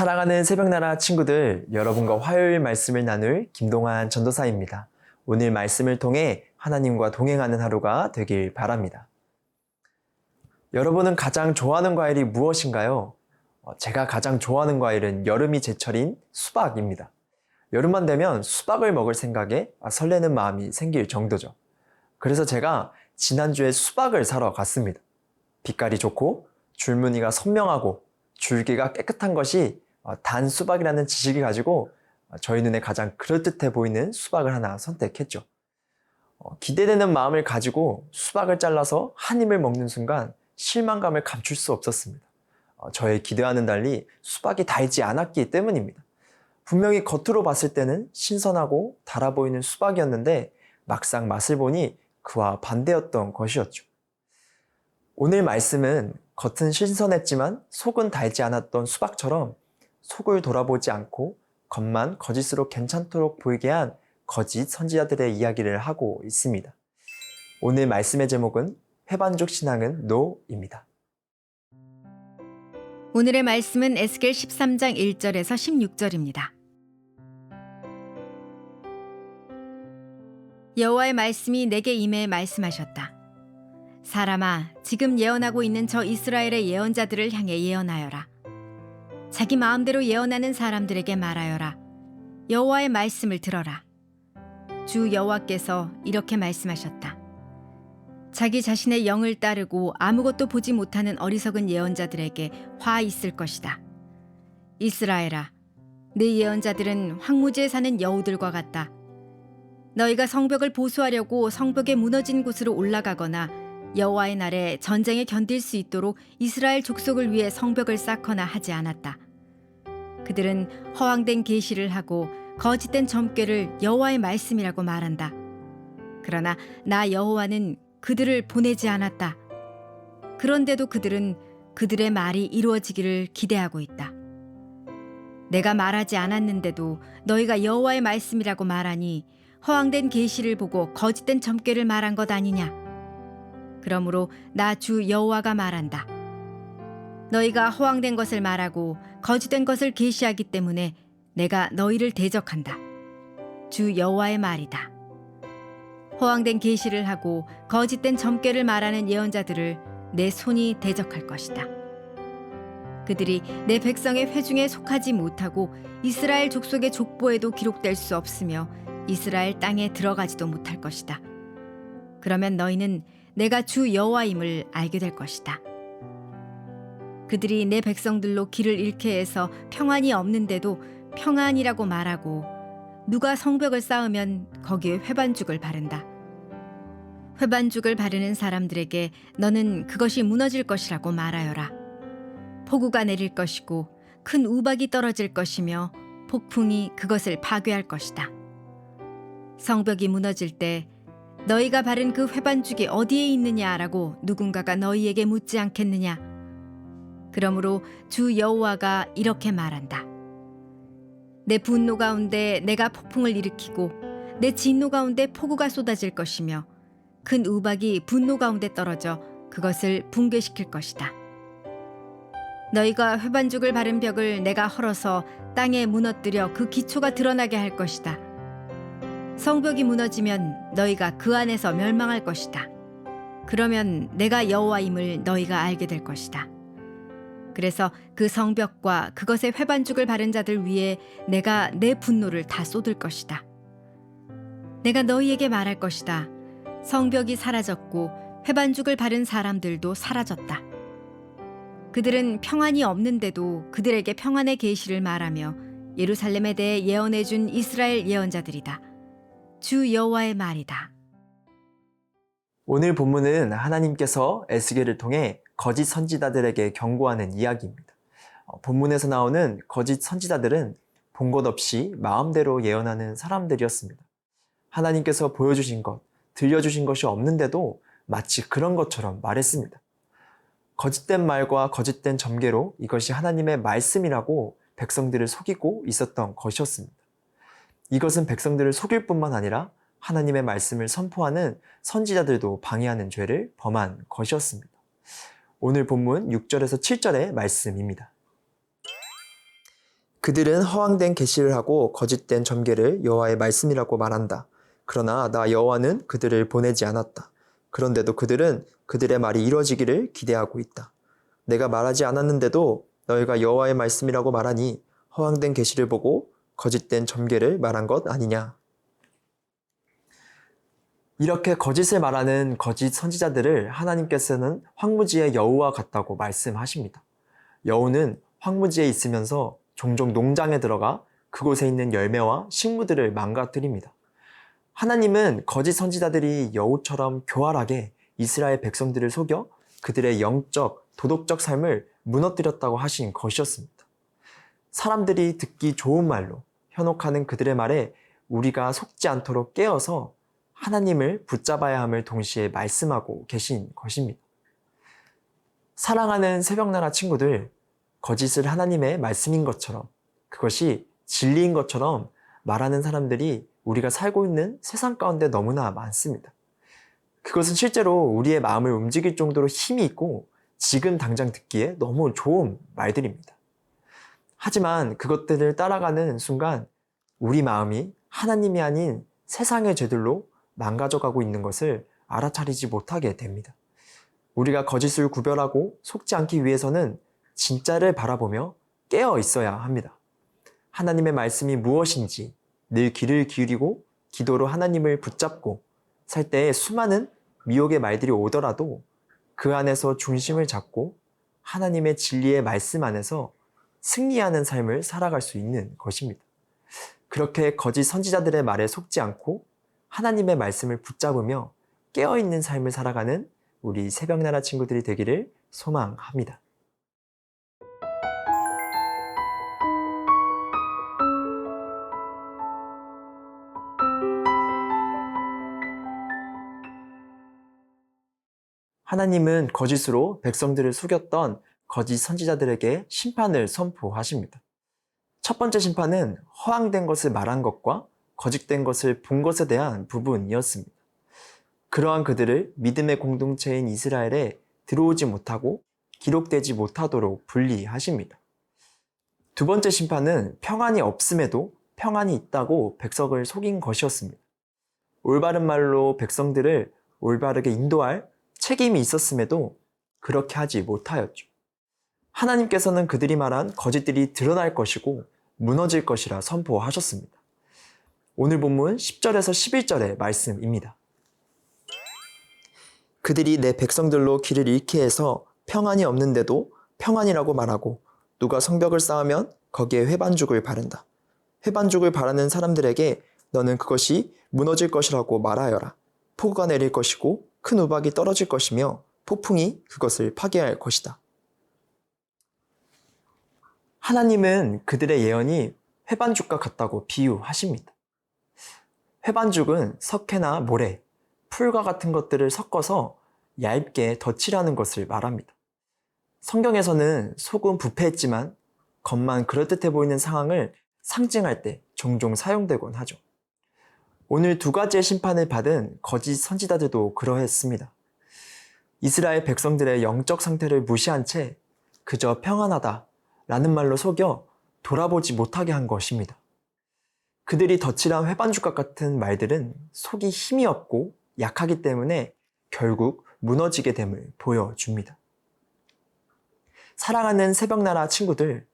사랑하는 새벽나라 친구들, 여러분과 화요일 말씀을 나눌 김동환 전도사입니다. 오늘 말씀을 통해 하나님과 동행하는 하루가 되길 바랍니다. 여러분은 가장 좋아하는 과일이 무엇인가요? 제가 가장 좋아하는 과일은 여름이 제철인 수박입니다. 여름만 되면 수박을 먹을 생각에 설레는 마음이 생길 정도죠. 그래서 제가 지난주에 수박을 사러 갔습니다. 빛깔이 좋고 줄무늬가 선명하고 줄기가 깨끗한 것이 단 수박이라는 지식을 가지고 저희 눈에 가장 그럴듯해 보이는 수박을 하나 선택했죠. 기대되는 마음을 가지고 수박을 잘라서 한 입을 먹는 순간 실망감을 감출 수 없었습니다. 저의 기대와는 달리 수박이 달지 않았기 때문입니다. 분명히 겉으로 봤을 때는 신선하고 달아 보이는 수박이었는데 막상 맛을 보니 그와 반대였던 것이었죠. 오늘 말씀은 겉은 신선했지만 속은 달지 않았던 수박처럼 속을 돌아보지 않고 겉만 거짓으로 괜찮도록 보이게 한 거짓 선지자들의 이야기를 하고 있습니다. 오늘 말씀의 제목은 회반족 신앙은 노입니다. 오늘의 말씀은 에스겔 13장 1절에서 16절입니다. 여호와의 말씀이 내게 임해 말씀하셨다. 사람아, 지금 예언하고 있는 저 이스라엘의 예언자들을 향해 예언하여라. 자기 마음대로 예언하는 사람들에게 말하여라. 여호와의 말씀을 들어라. 주 여호와께서 이렇게 말씀하셨다. 자기 자신의 영을 따르고 아무것도 보지 못하는 어리석은 예언자들에게 화 있을 것이다. 이스라엘아, 네 예언자들은 황무지에 사는 여우들과 같다. 너희가 성벽을 보수하려고 성벽에 무너진 곳으로 올라가거나 여호와의 날에 전쟁에 견딜 수 있도록 이스라엘 족속을 위해 성벽을 쌓거나 하지 않았다. 그들은 허황된 계시를 하고 거짓된 점괘를 여호와의 말씀이라고 말한다. 그러나 나 여호와는 그들을 보내지 않았다. 그런데도 그들은 그들의 말이 이루어지기를 기대하고 있다. 내가 말하지 않았는데도 너희가 여호와의 말씀이라고 말하니 허황된 계시를 보고 거짓된 점괘를 말한 것 아니냐? 그러므로 나 주 여호와가 말한다. 너희가 허황된 것을 말하고 거짓된 것을 계시하기 때문에 내가 너희를 대적한다. 주 여호와의 말이다. 허황된 계시를 하고 거짓된 점괘를 말하는 예언자들을 내 손이 대적할 것이다. 그들이 내 백성의 회중에 속하지 못하고 이스라엘 족속의 족보에도 기록될 수 없으며 이스라엘 땅에 들어가지도 못할 것이다. 그러면 너희는 내가 주 여호와임을 알게 될 것이다. 그들이 내 백성들로 길을 잃게 해서 평안이 없는데도 평안이라고 말하고 누가 성벽을 쌓으면 거기에 회반죽을 바른다. 회반죽을 바르는 사람들에게 너는 그것이 무너질 것이라고 말하여라. 폭우가 내릴 것이고 큰 우박이 떨어질 것이며 폭풍이 그것을 파괴할 것이다. 성벽이 무너질 때 너희가 바른 그 회반죽이 어디에 있느냐라고 누군가가 너희에게 묻지 않겠느냐? 그러므로 주 여호와가 이렇게 말한다. 내 분노 가운데 내가 폭풍을 일으키고 내 진노 가운데 폭우가 쏟아질 것이며 큰 우박이 분노 가운데 떨어져 그것을 붕괴시킬 것이다. 너희가 회반죽을 바른 벽을 내가 헐어서 땅에 무너뜨려 그 기초가 드러나게 할 것이다. 성벽이 무너지면 너희가 그 안에서 멸망할 것이다. 그러면 내가 여호와임을 너희가 알게 될 것이다. 그래서 그 성벽과 그것의 회반죽을 바른 자들 위에 내가 내 분노를 다 쏟을 것이다. 내가 너희에게 말할 것이다. 성벽이 사라졌고 회반죽을 바른 사람들도 사라졌다. 그들은 평안이 없는데도 그들에게 평안의 계시를 말하며 예루살렘에 대해 예언해 준 이스라엘 예언자들이다. 주 여호와의 말이다. 오늘 본문은 하나님께서 에스겔을 통해 거짓 선지자들에게 경고하는 이야기입니다. 본문에서 나오는 거짓 선지자들은 본 것 없이 마음대로 예언하는 사람들이었습니다. 하나님께서 보여주신 것, 들려주신 것이 없는데도 마치 그런 것처럼 말했습니다. 거짓된 말과 거짓된 점괘로 이것이 하나님의 말씀이라고 백성들을 속이고 있었던 것이었습니다. 이것은 백성들을 속일 뿐만 아니라 하나님의 말씀을 선포하는 선지자들도 방해하는 죄를 범한 것이었습니다. 오늘 본문 6절에서 7절의 말씀입니다. 그들은 허황된 계시를 하고 거짓된 점괘를 여호와의 말씀이라고 말한다. 그러나 나 여호와는 그들을 보내지 않았다. 그런데도 그들은 그들의 말이 이루어지기를 기대하고 있다. 내가 말하지 않았는데도 너희가 여호와의 말씀이라고 말하니 허황된 계시를 보고 거짓된 점괘를 말한 것 아니냐. 이렇게 거짓을 말하는 거짓 선지자들을 하나님께서는 황무지의 여우와 같다고 말씀하십니다. 여우는 황무지에 있으면서 종종 농장에 들어가 그곳에 있는 열매와 식물들을 망가뜨립니다. 하나님은 거짓 선지자들이 여우처럼 교활하게 이스라엘 백성들을 속여 그들의 영적, 도덕적 삶을 무너뜨렸다고 하신 것이었습니다. 사람들이 듣기 좋은 말로 현혹하는 그들의 말에 우리가 속지 않도록 깨어서 하나님을 붙잡아야 함을 동시에 말씀하고 계신 것입니다. 사랑하는 새벽나라 친구들, 거짓을 하나님의 말씀인 것처럼, 그것이 진리인 것처럼 말하는 사람들이 우리가 살고 있는 세상 가운데 너무나 많습니다. 그것은 실제로 우리의 마음을 움직일 정도로 힘이 있고 지금 당장 듣기에 너무 좋은 말들입니다. 하지만 그것들을 따라가는 순간 우리 마음이 하나님이 아닌 세상의 죄들로 망가져가고 있는 것을 알아차리지 못하게 됩니다. 우리가 거짓을 구별하고 속지 않기 위해서는 진짜를 바라보며 깨어 있어야 합니다. 하나님의 말씀이 무엇인지 늘 귀를 기울이고 기도로 하나님을 붙잡고 살 때에 수많은 미혹의 말들이 오더라도 그 안에서 중심을 잡고 하나님의 진리의 말씀 안에서 승리하는 삶을 살아갈 수 있는 것입니다. 그렇게 거짓 선지자들의 말에 속지 않고 하나님의 말씀을 붙잡으며 깨어있는 삶을 살아가는 우리 새벽나라 친구들이 되기를 소망합니다. 하나님은 거짓으로 백성들을 속였던 거짓 선지자들에게 심판을 선포하십니다. 첫 번째 심판은 허황된 것을 말한 것과 거짓된 것을 본 것에 대한 부분이었습니다. 그러한 그들을 믿음의 공동체인 이스라엘에 들어오지 못하고 기록되지 못하도록 분리하십니다. 두 번째 심판은 평안이 없음에도 평안이 있다고 백성을 속인 것이었습니다. 올바른 말로 백성들을 올바르게 인도할 책임이 있었음에도 그렇게 하지 못하였죠. 하나님께서는 그들이 말한 거짓들이 드러날 것이고 무너질 것이라 선포하셨습니다. 오늘 본문 10절에서 11절의 말씀입니다. 그들이 내 백성들로 길을 잃게 해서 평안이 없는데도 평안이라고 말하고 누가 성벽을 쌓으면 거기에 회반죽을 바른다. 회반죽을 바르는 사람들에게 너는 그것이 무너질 것이라고 말하여라. 폭우가 내릴 것이고 큰 우박이 떨어질 것이며 폭풍이 그것을 파괴할 것이다. 하나님은 그들의 예언이 회반죽과 같다고 비유하십니다. 회반죽은 석회나 모래, 풀과 같은 것들을 섞어서 얇게 덧칠하는 것을 말합니다. 성경에서는 속은 부패했지만 겉만 그럴듯해 보이는 상황을 상징할 때 종종 사용되곤 하죠. 오늘 두 가지의 심판을 받은 거짓 선지자들도 그러했습니다. 이스라엘 백성들의 영적 상태를 무시한 채 그저 평안하다 라는 말로 속여 돌아보지 못하게 한 것입니다. 그들이 덧칠한 회반죽과 같은 말들은 속이 힘이 없고 약하기 때문에 결국 무너지게 됨을 보여줍니다. 사랑하는 새벽나라 친구들,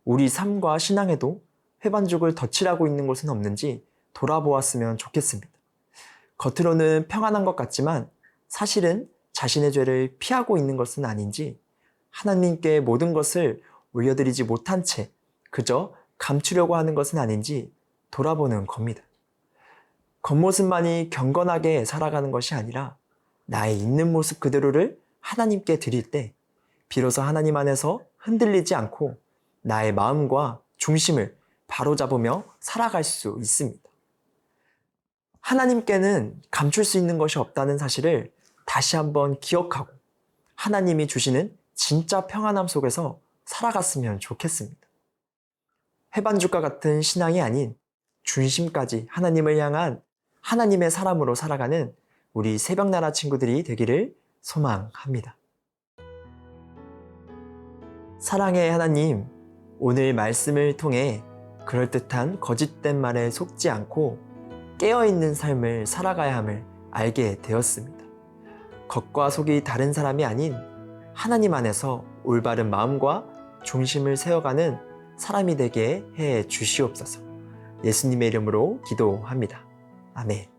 우리 삶과 신앙에도 회반죽을 덧칠하고 있는 곳은 없는지 돌아보았으면 좋겠습니다. 겉으로는 평안한 것 같지만 사실은 자신의 죄를 피하고 있는 것은 아닌지 하나님께 모든 것을 올려드리지 못한 채 그저 감추려고 하는 것은 아닌지 돌아보는 겁니다. 겉모습만이 경건하게 살아가는 것이 아니라 나의 있는 모습 그대로를 하나님께 드릴 때 비로소 하나님 안에서 흔들리지 않고 나의 마음과 중심을 바로잡으며 살아갈 수 있습니다. 하나님께는 감출 수 있는 것이 없다는 사실을 다시 한번 기억하고 하나님이 주시는 진짜 평안함 속에서 살아갔으면 좋겠습니다. 회반죽과 같은 신앙이 아닌 중심까지 하나님을 향한 하나님의 사람으로 살아가는 우리 새벽나라 친구들이 되기를 소망합니다. 사랑의 하나님, 오늘 말씀을 통해 그럴듯한 거짓된 말에 속지 않고 깨어있는 삶을 살아가야 함을 알게 되었습니다. 겉과 속이 다른 사람이 아닌 하나님 안에서 올바른 마음과 중심을 세워가는 사람이 되게 해 주시옵소서. 예수님의 이름으로 기도합니다. 아멘.